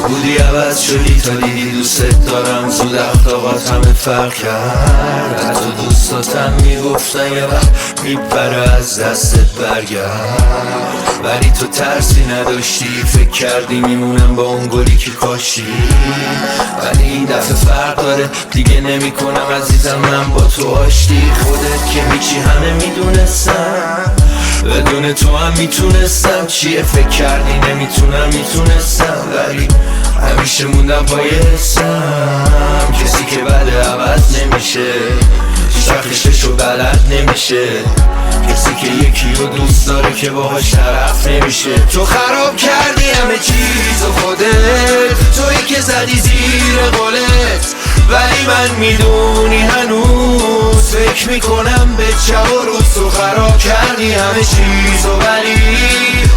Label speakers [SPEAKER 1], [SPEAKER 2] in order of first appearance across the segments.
[SPEAKER 1] بودی عوض شدی تا دیدی دوست دارم. زود اخلاقات همه فرق کرد. حتی دوستاتم میگفتن یه وقت میپره از دستت برگرد. ولی تو ترسی نداشتی، فکر کردی میمونم با اون گلی که کاشتی. ولی این دفعه فرق داره، دیگه نمی کنم عزیزم من با تو آشتی. خودت که میچی همه میدونستم، بدون تو هم میتونستم. چیه فکر کردی نمیتونم، میتونستم. ولی همیشه موندم پای حسم. کسی که بده عوض نمیشه، شخصشو بلد نمیشه. کسی که یکی رو دوست داره که باهاش طرف نمیشه. تو خراب کردی همه چیزو خودت، تویی که زدی زیر قولت. ولی من میدونی هنوز فکر میکنم به شب و روز. تو خراب کردی همه چیزو ولی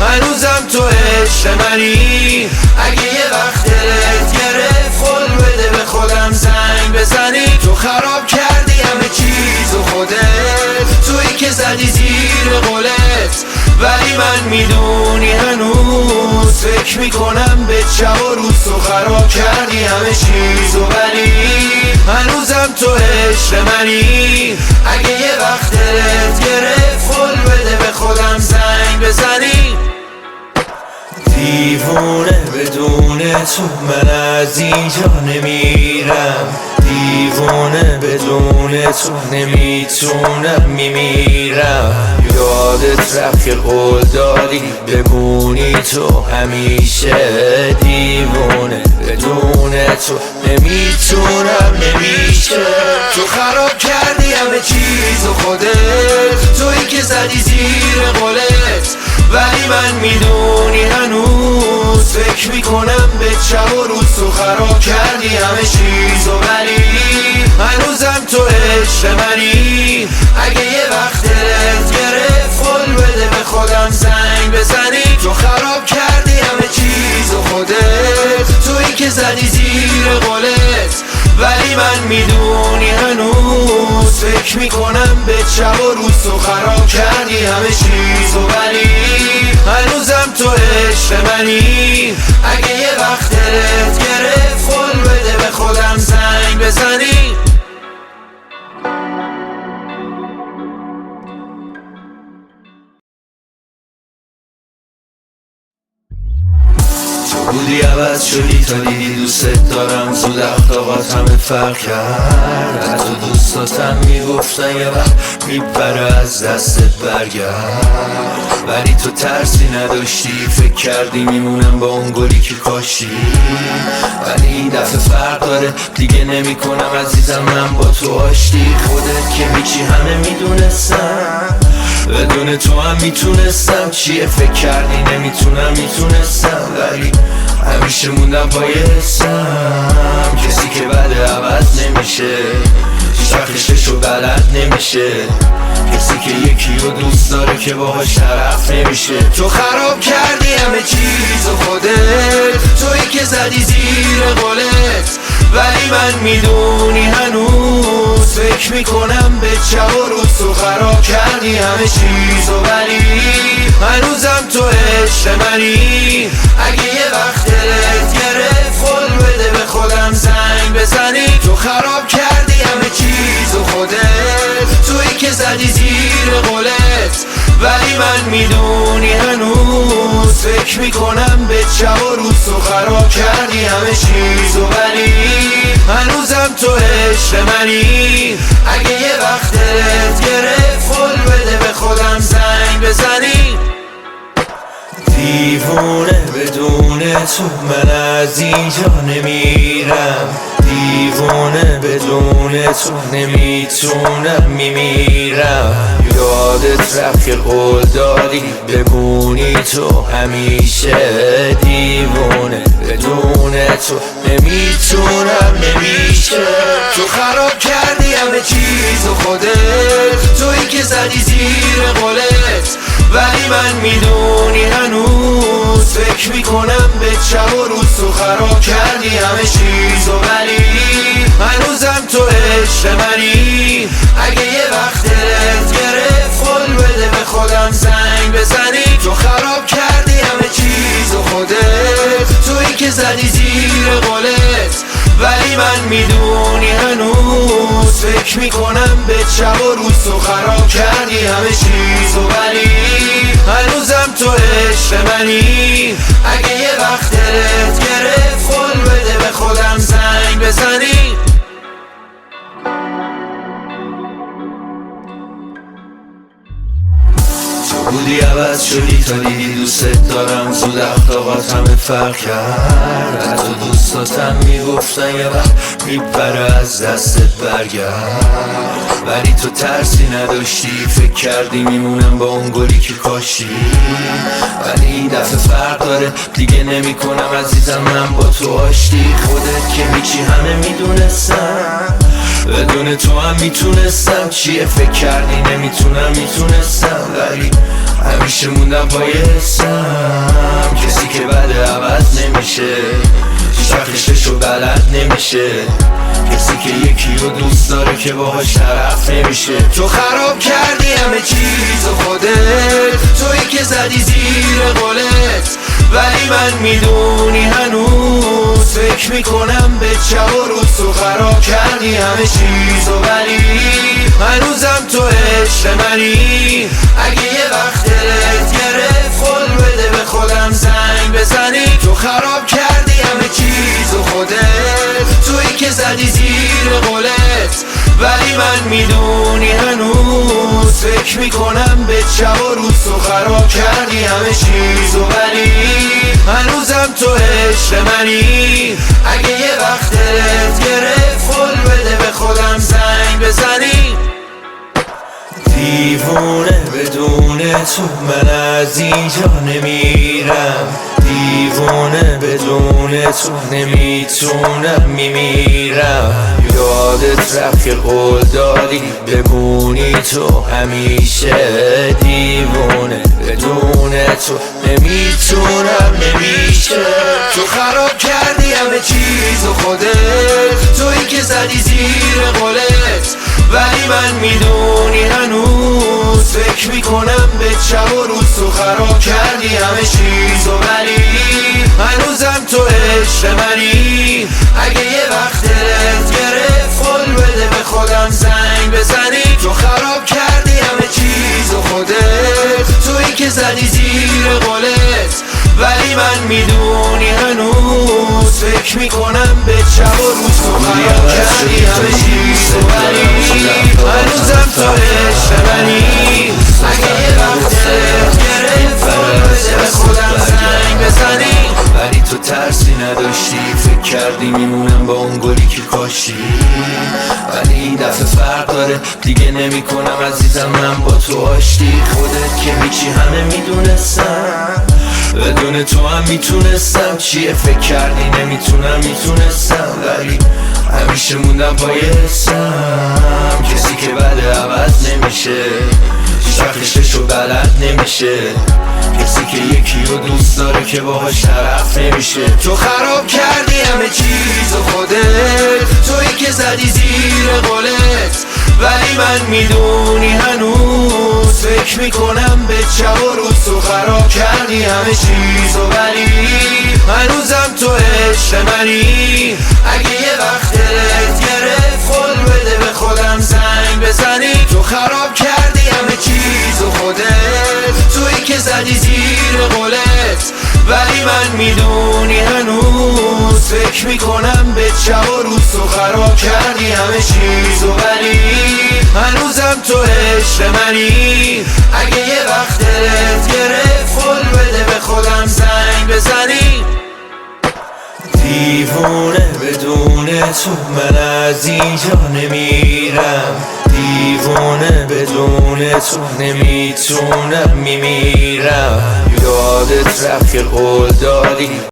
[SPEAKER 1] هنوزم تو عشق منی. اگه یه وقت دلت گرفت قول بده به خودم زنگ بزنی. تو خراب کردی همه چیزو خودت، تویی که زدی زیر قولت. ولی من میدونی هنوز فکر میکنم به شب و روز. تو خراب کردی همه چیزو ولی هنوزم تو عشق منی. اگه یه وقت دلت گرفت قول بده به خودم زنگ بزنی. دیوونه بدون تو من از اینجا نمیرم. دیوونه بدون تو نمیتونم میمیرم. یادت رفت که قول دادی بمونی تو همیشه. دیوونه بدون تو نمیتونم نمیشه. تو خراب کردی همه چیزو خودت، تویی که زدی زیر قولت. ولی من میدونی هنوز فکر میکنم به شب و روز. تو خراب کردی همه چیزو ولی هنوزم تو عشق منی. اگه یه وقت دلت گرفت قول بده به خودم زنگ بزنی. تو خراب کردی همه چیزو خودت، تویی که زدی زیر قولت. ولی من میدونی هنوز فکر میکنم به شب و روز. تو خراب کردی همه چیزو ولی هنوزم تو عشق منی. اگه یه وقت دلت گرفت قول بده به خودم زنگ بزنی. بودی عوض شدی تا دیدی دوست دارم. زود اخلاقات همه فرق کرد. حتی دوستاتم میگفتن یه وقت میپره از دستت برگرد. ولی تو ترسی نداشتی، فکر کردی میمونم با اون گلی که کاشتی. ولی این دفعه فرق داره، دیگه نمی کنم عزیزم من با تو آشتی. خودت که میچی همه میدونستم، بدون تو هم میتونستم. چیه فکر کردی نمیتونم، میتونستم. ولی همیشه موندم پای حسم. کسی که بده عوض نمیشه، شخصشو بلد نمیشه. کسی که یکی رو دوست داره که باهاش طرف نمیشه. تو خراب کردی همه چیزو خودت، تویی که زدی زیر قولت. ولی من میدونی هنوز فکر میکنم به شب و روز. تو خراب کردی همه چیزو ولی هنوزم تو عشق منی. اگه یه وقت دلت گرفت قول بده به خودم زنگ بزنی. تو خراب کردی همه چیزو خودت، تویی که زدی زیر قولت. ولی من میدونی هنوز فکر میکنم به شب و روز. تو خراب کردی همه چیزو ولی هنوزم تو عشق منی. اگه یه وقت دلت گرفت قول بده به خودم زنگ بزنی. دیوونه بدون تو من از اینجا نمیرم. دیوونه بدون تو نمیتونم میمیرم. یادت رفت که قول دادی بمونی تو همیشه. دیوونه بدون تو نمیتونم نمیشه. تو خراب کردی همه چیزو خودت، تویی که زدی زیر قولت. ولی من میدونی هنوز فکر میکنم به شب و روز. تو خراب کردی همه چیزو ولی هنوزم تو عشق منی. اگه یه وقت دلت گرفت قول بده به خودم زنگ بزنی. تو خراب کردی همه چیزو خودت، تویی که زدی زیر میدونی هنوز فکر میکنم به شب و روز تو خراب کردی همه چیزو، ولی هنوزم تو عشق منی. اگه یه وقت دلت گرفت قول بده به خودم زنگ بزنی. تو بودی عوض شدی تا دیدی دوست دارم، زود اخلاقات همه فرق کرد. حتی دوستاتم میگفتن یه وقت میپره از دستت برگرد، ولی تو ترسی نداشتی، فکر کردی میمونم با اون گلی که کاشتی. ولی این دفعه فرق داره، دیگه نمی کنم عزیزم من با تو آشتی. خودت که هیچی همه میدونستم، بدون تو هم میتونستم. چیه فکر کردی نمیتونم، میتونستم، ولی همیشه موندم پای حسم. کسی که بده عوض نمیشه، هیچ وقتشو بلد نمیشه. کسی که یکی رو دوست داره که باهاش طرف نمیشه. تو خراب کردی همه چیزو خودت، تویی که زدی زیر قولت. ولی من میدونی هنوز فکر میکنم به شب و روز تو خراب کردی همه چیزو، ولی هنوزم تو عشق منی. اگه یه وقت دلت گرفت قول بده به خودم زنگ بزنی. تو خراب کردی همه چیزو خودت، تویی که زدی زیر قولت. ولی من میدونی هنوز فکر میکنم به شب و روز تو خراب کردی همه چیزو، ولی هنوزم تو عشق منی. اگه یه وقت دلت گرفت قول بده به خودم زنگ بزنی. دیوونه بدون تو من از اینجا نمیرم، دیوونه بدون تو نمیتونم میمیرم. یادت رفت که قول دادی بمونی تو همیشه، دیوونه بدون تو نمیتونم نمیشه. تو خراب کردی همه چیزو خودت، تویی که زدی زیر قولت. ولی من میدونی هنوز فکر میکنم به شب و روز تو خراب کردی همه چیزو، ولی هنوزم تو عشق منی. اگه یه وقت دلت گرفت قول بده به خودم زنگ بزنی. تو خراب کردی همه چیزو خودت، تویی که زدی زیر قولت. ولی من میدونی هنوز فکر میکنم به شب و روز تو خراب کردی همه چیزو، ولی هنوزم تو عشق منی. اگه یه وقت دلت گرفت قول بده به خودم زنگ بزنی. ولی تو ترسی نداشتی، فکر کردی میمونم با اون گلی که کاشتی. ولی این دفعه فرق داره، دیگه نمی کنم عزیزم من با تو آشتی. خودت که هیچی همه میدونستم، بدون تو هم میتونستم. چیه فکر کردی نمیتونم، میتونستم، ولی همیشه موندم پای حسم. کسی که بده عوض نمیشه، هیچ وقتشو بلد نمیشه. کسی که یکی رو دوست داره که باهاش طرف نمیشه. تو خراب کردی همه چیزو خودت، تویی که زدی زیر قولت. ولی من میدونی هنوز فکر میکنم به شب و روز تو خراب کردی همه چیزو، ولی هنوزم تو عشق منی. اگه یه وقت دلت گرفت قول بده به خودم زنگ بزنی. تو خراب کردی همه چیزو خودت، تویی که زدی زیر قولت. ولی من میدونی هنوز فکر میکنم به شب و روز تو خراب کردی همه چیزو، ولی هنوزم تو عشق منی. اگه یه وقت دلت گرفت قول بده به خودم زنگ بزنی. دیوونه بدون تو من از اینجا نمیرم، دیوونه بدون تو نمیتونم میمیرم. یادت رفت که قول دادی